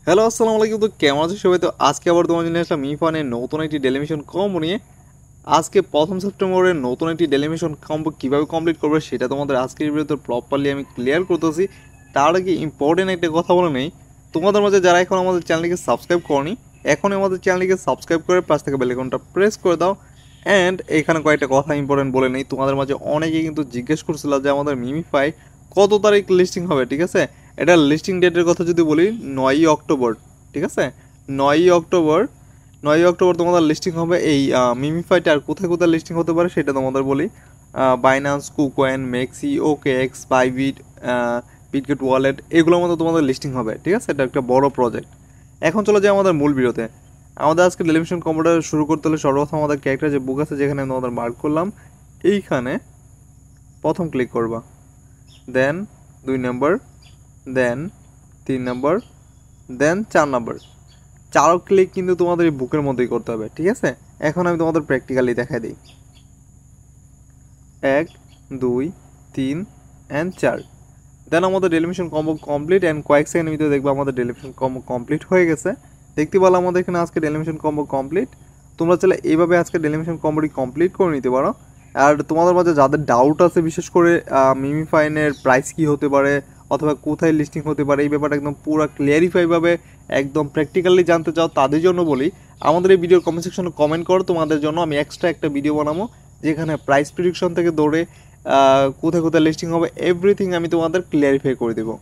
Hello আসসালামু আলাইকুম। তো কেমন আছো সবাই? তো আজকে আবার তোমার জন্য আসলাম মিফানের নতুন একটি ডেলিমিশন কম্বো নিয়ে। আজকে 1 সেপ্টেম্বরের নতুন একটি ডেলিমিশন কম্বো কীভাবে কমপ্লিট করবে সেটা তোমাদের আজকের ভিডিওতে প্রপারলি আমি ক্লিয়ার করতেছি। তার আগে ইম্পর্টেন্ট একটা কথা বলে নেই, তোমাদের মাঝে যারা এখন আমাদের চ্যানেলকে সাবস্ক্রাইব করনি, এখন আমাদের চ্যানেলকে সাবস্ক্রাইব করে পাশ থেকে বেল আইকনটা প্রেস করে দাও। অ্যান্ড এখানে কয়েকটা কথা ইম্পর্টেন্ট বলে নেই, তোমাদের মাঝে অনেকেই কিন্তু জিজ্ঞেস করছিল যে আমাদের মিমিফাই কত তারিখ লিস্টিং হবে। ঠিক আছে, এটা লিস্টিং ডেটের কথা যদি বলি 9ই অক্টোবর। ঠিক আছে, 9ই অক্টোবর 9ই অক্টোবর তোমাদের লিস্টিং হবে এই মিমিফাইটা। আর কোথায় কোথায় লিস্টিং হতে পারে সেটা তোমাদের বলি। বাইন্যান্স, কুকয়েন, মেক্সি, ওকেএক্স, বাইবিট, বিটগেট ওয়ালেট, এগুলোর মধ্যে তোমাদের লিস্টিং হবে। ঠিক আছে, এটা একটা বড় প্রজেক্ট। এখন চলে যায় আমাদের মূল ভিডিওতে। আমাদের আজকে টেলিভিশন কম্পিউটার শুরু করতে হলে সর্বপ্রথম আমাদের ক্যারেক্টার যে বুক আছে যেখানে তোমাদের মার্ক করলাম, এইখানে প্রথম ক্লিক করবা, দেন 2 নম্বর, দেন 3 নম্বর, দেন 4 নম্বর। 4 ক্লিক কিন্তু তোমাদের এই বুকের মধ্যেই করতে হবে। ঠিক আছে, এখন আমি তোমাদের প্র্যাকটিক্যালি দেখাই দিই। 1, 2, 3 অ্যান্ড 4। দেন আমাদের ডেলিমিশন কম্বো কমপ্লিট অ্যান্ড কয়েক সেকেন্ডের ভিতরে দেখবো আমাদের ডেলিমিশন কম্বো কমপ্লিট হয়ে গেছে। দেখতে পেলাম আমাদের এখানে আজকে ডেলিমিশন কম্বো কমপ্লিট। তোমরা চাইলে এইভাবে আজকে ডেলিমিশন কম্বোটি কমপ্লিট করে নিতে পারো। আর তোমাদের মাঝে যাদের ডাউট আছে, বিশেষ করে মিমিফাইনের প্রাইস কী হতে পারে অথবা কোথায় লিস্টিং হতে পারে, এই ব্যাপারটা একদম পুরো ক্লিয়ারিফাইভাবে একদম প্র্যাকটিক্যালি জানতে চাও, তাদের জন্য বলি আমাদের এই ভিডিওর কমেন্ট সেকশনে কমেন্ট করো। তোমাদের জন্য আমি এক্সট্রা একটা ভিডিও বানাবো যেখানে প্রাইস প্রেডিকশন থেকে ধরে কোথায় কোথায় লিস্টিং হবে এভরিথিং আমি তোমাদের ক্লিয়ারিফাই করে দেবো।